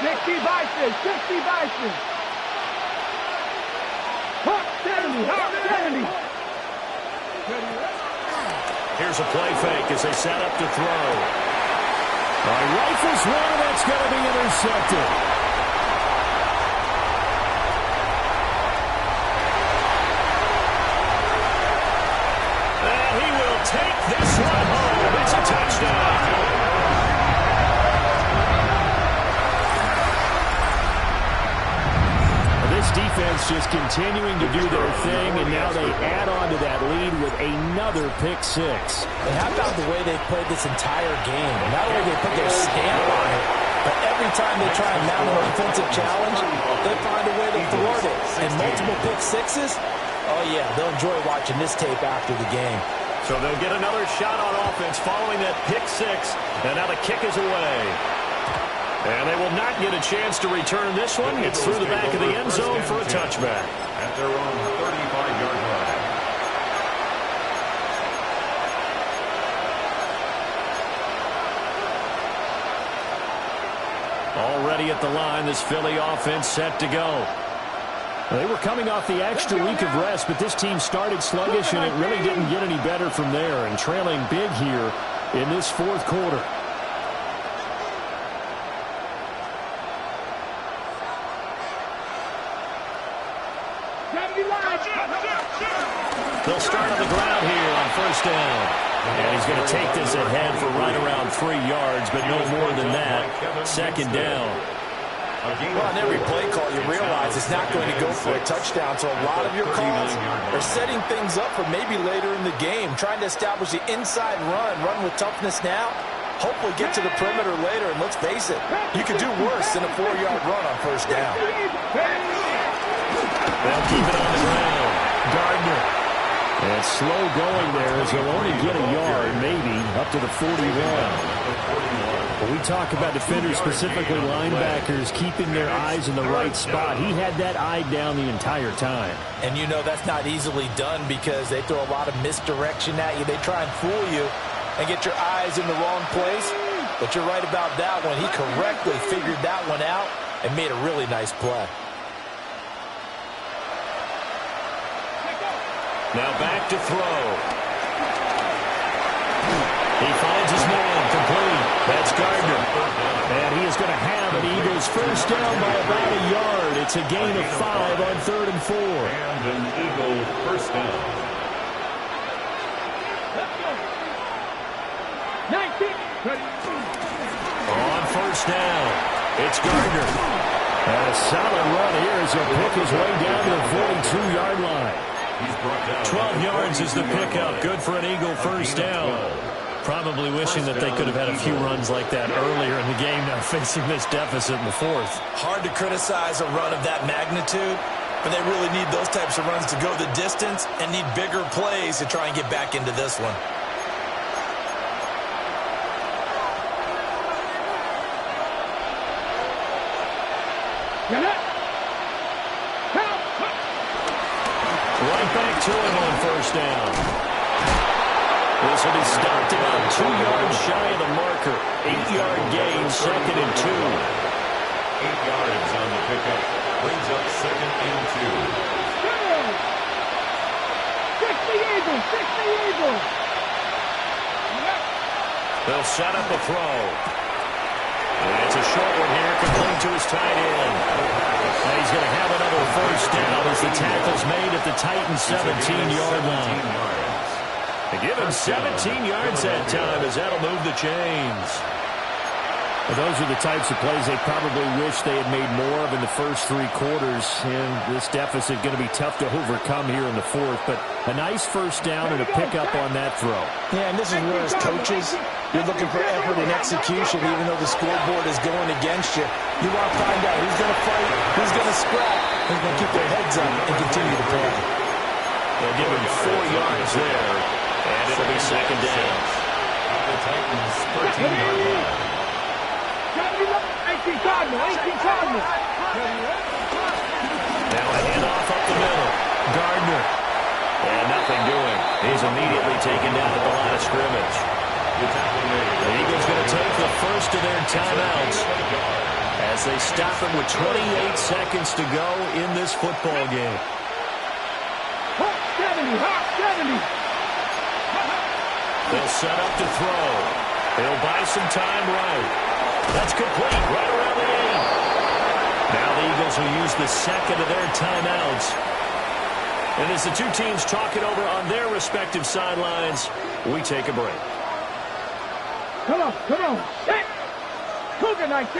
60 Bison, 60 Bison. Hot 70, hot 70. Here's a play fake as they set up to throw. Rifles one, that's going to be intercepted. Take this one home. It's a touchdown. This defense just continuing to do their thing, and now they add on to that lead with another pick 6. And how about the way they've played this entire game? Not only do they put their stamp on it, but every time they try and mount an offensive challenge, they find a way to thwart it. And multiple pick 6s, oh yeah, they'll enjoy watching this tape after the game. So they'll get another shot on offense following that pick 6, and now the kick is away. And they will not get a chance to return this one. It's through the back of the end zone for a touchback. At their own 35-yard line. Already at the line, this Philly offense set to go. They were coming off the extra week of rest, but this team started sluggish, and it really didn't get any better from there, and trailing big here in this fourth quarter. They'll start on the ground here on first down. And he's going to take this ahead for right around 3 yards, but no more than that. Second down. Well, on every play call, you realize it's not going to go for a touchdown, so a lot of your calls are setting things up for maybe later in the game, trying to establish the inside run with toughness now, hopefully get to the perimeter later, and let's face it, you could do worse than a 4-yard run on first down. They'll keep it on the ground. Gardner. And slow going there as he'll only get a yard, maybe, up to the 41. When we talk about defenders, specifically linebackers, keeping their eyes in the right spot, he had that eye down the entire time. And you know that's not easily done because they throw a lot of misdirection at you. They try and fool you and get your eyes in the wrong place. But you're right about that one. He correctly figured that one out and made a really nice play. Now back to throw. He finds his man, complete. That's Gardner. And he is going to have an Eagles first down by about a yard. It's a gain of 5 on 3rd and 4. And an Eagle first down. 19. On first down, it's Gardner. And a solid run here as he'll pick his way down to the 42-yard line. 12 yards is the pickup. Good for an Eagle first down. Probably wishing that they could have had a few runs like that earlier in the game, now facing this deficit in the fourth. Hard to criticize a run of that magnitude, but they really need those types of runs to go the distance and need bigger plays to try and get back into this one. Right back to him on first down. This will be stopped about 2 yards shy of the marker. 8-yard gain, 2nd and 2. 8 yards on the pickup. Brings up 2nd and 2. 60 Eagles, 60 Eagles. They'll set up a throw. And it's a short one here, complete to his tight end. And he's going to have another first down as the tackle's made at the Titans' 17-yard line. They give him 17 yards that time as that'll move the chains. Well, those are the types of plays they probably wish they had made more of in the first 3 quarters. And this deficit going to be tough to overcome here in the fourth. But a nice first down and a pickup on that throw. Yeah, and this is where as coaches, you're looking for effort and execution, even though the scoreboard is going against you. You want to find out who's going to fight, who's going to scrap, who's going to keep their heads up and continue to play. They'll give him 4 yards there, and it'll be second down. The Titans 13-yard line. 18 Cardinals. Now a handoff up the middle. Gardner. And nothing doing. He's immediately taken down at the line of scrimmage. The Eagles going to take the first of their timeouts as they stop him with 28 seconds to go in this football game. Hawk 70. They'll set up to throw. They'll buy some time right. That's complete right around the 8. Now the Eagles will use the second of their timeouts. And as the two teams talk it over on their respective sidelines, we take a break. Come on. Set. Cougar 19.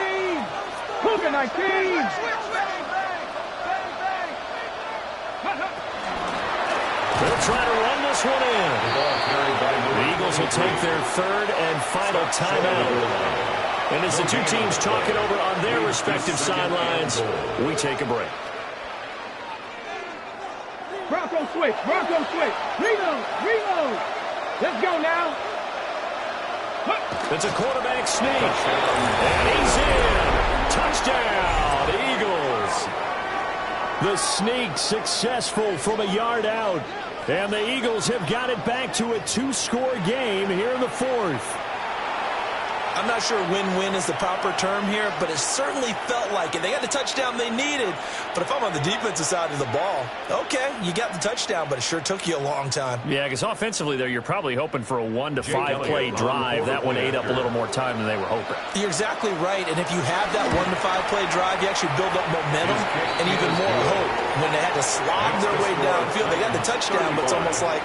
They'll try to run this one in. The Eagles will take their third and final timeout. And as the two teams talk it over on their respective sidelines, we take a break. Bronco switch. Reload. Let's go now. It's a quarterback sneak. And he's in. Touchdown, Eagles. The sneak successful from a yard out. And the Eagles have got it back to a 2-score game here in the fourth. I'm not sure win-win is the proper term here, but it certainly felt like it. They got the touchdown they needed, but if I'm on the defensive side of the ball, okay, you got the touchdown, but it sure took you a long time. Yeah, because offensively there, you're probably hoping for a 1 to 5 play drive. That one ate up a little more time than they were hoping. You're exactly right, and if you have that 1 to 5 play drive, you actually build up momentum and even more hope. When they had to slog their way downfield, they got the touchdown, but it's almost like,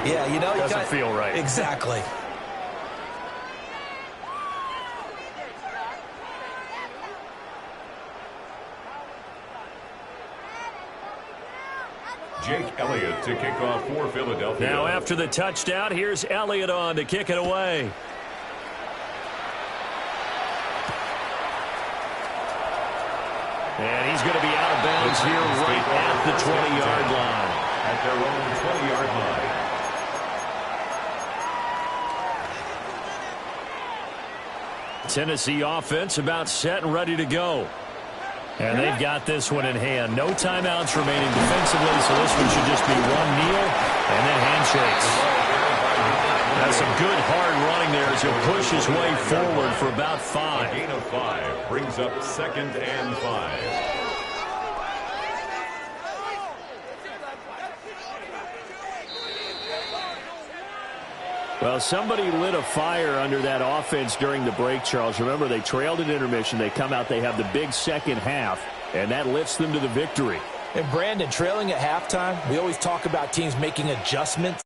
yeah, you know, doesn't feel right. Exactly. Jake Elliott to kick off for Philadelphia. Now after the touchdown, here's Elliott on to kick it away. And he's going to be out of bounds here right at the 20-yard line. At their own 20-yard line. Tennessee offense about set and ready to go. And they've got this one in hand. No timeouts remaining defensively, so this one should just be one kneel and then handshakes. That's some good hard running there as he'll push his way forward for about 5. A gain of 5 brings up 2nd and 5. Well, somebody lit a fire under that offense during the break, Charles. Remember, they trailed at intermission. They come out, they have the big second half, and that lifts them to the victory. And Brandon, trailing at halftime, we always talk about teams making adjustments.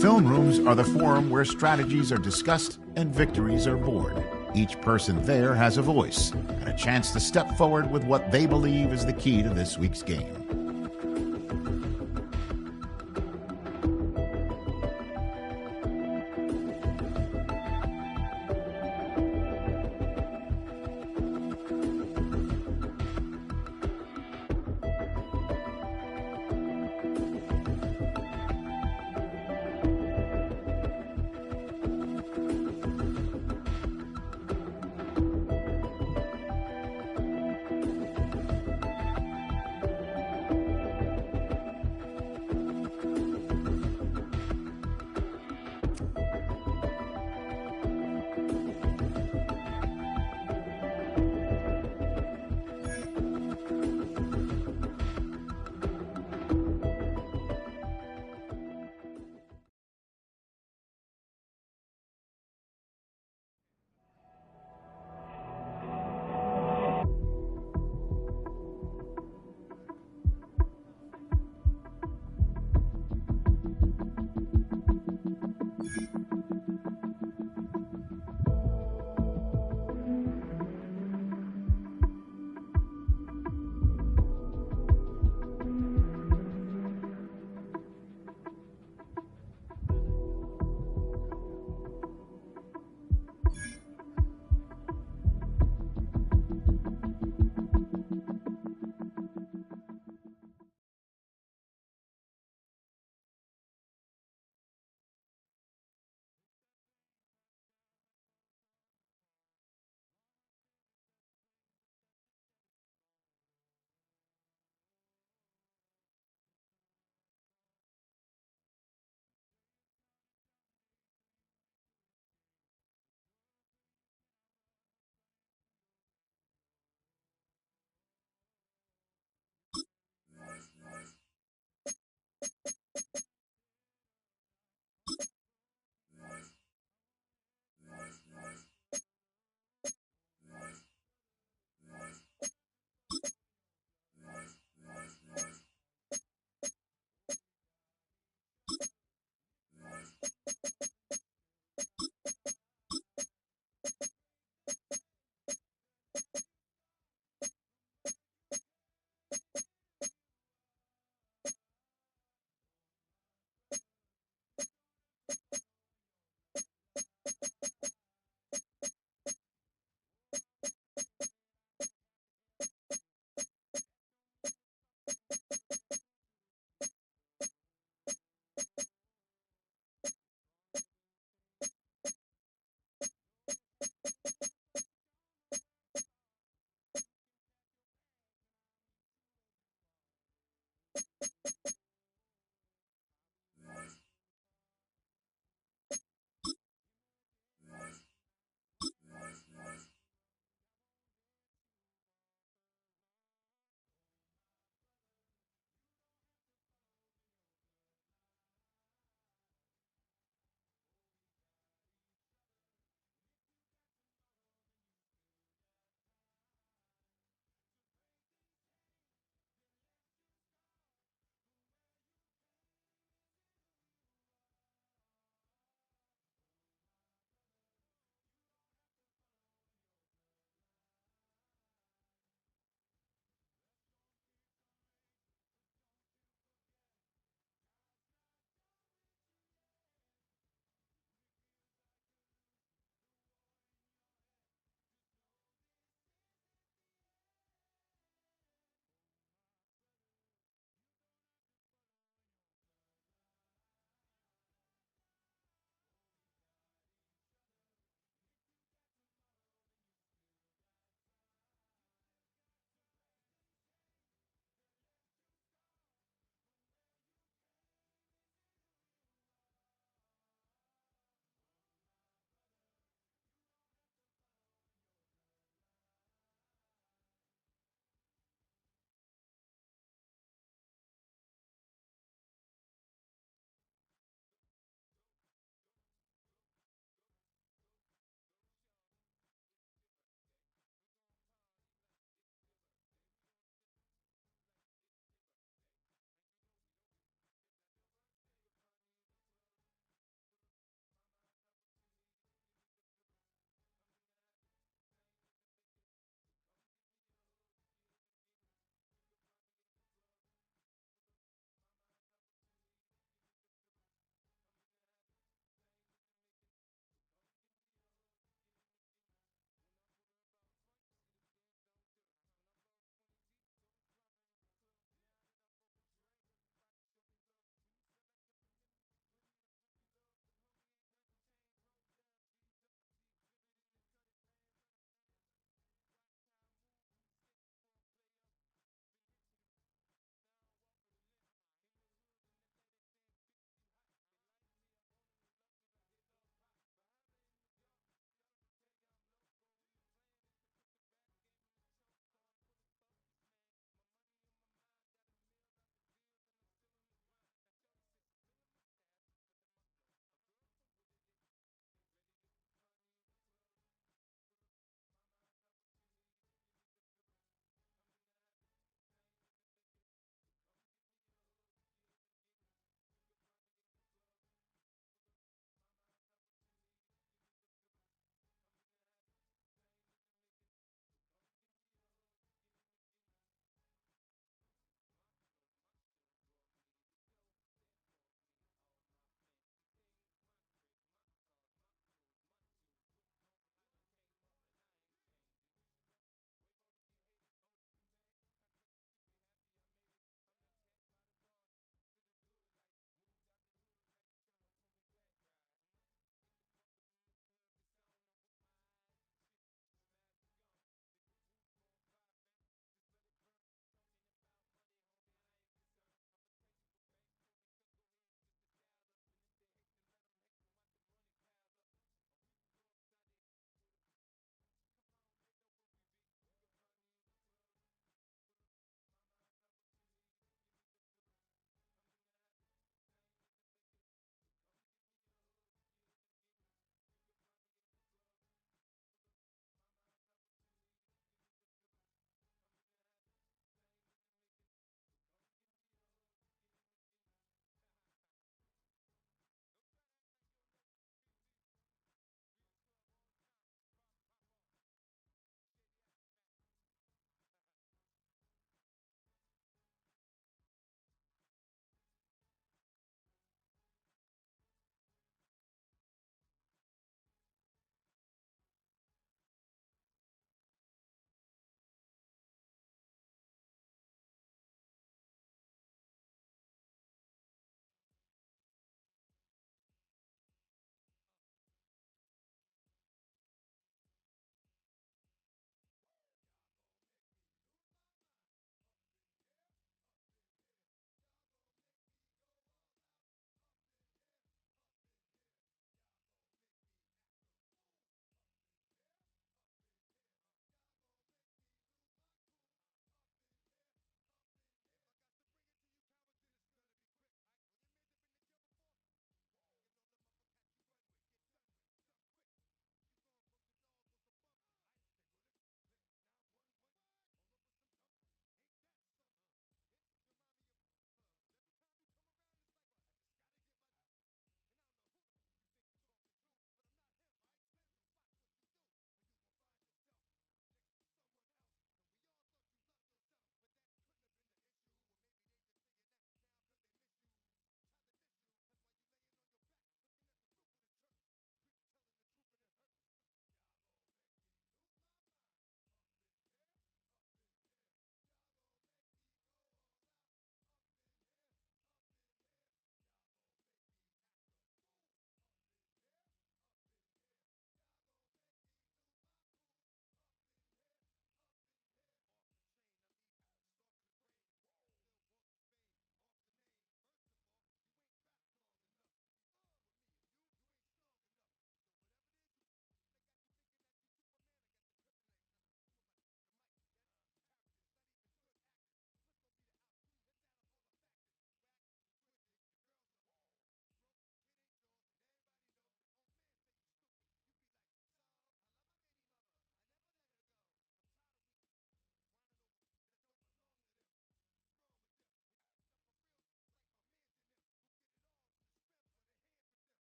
Film rooms are the forum where strategies are discussed and victories are born. Each person there has a voice and a chance to step forward with what they believe is the key to this week's game.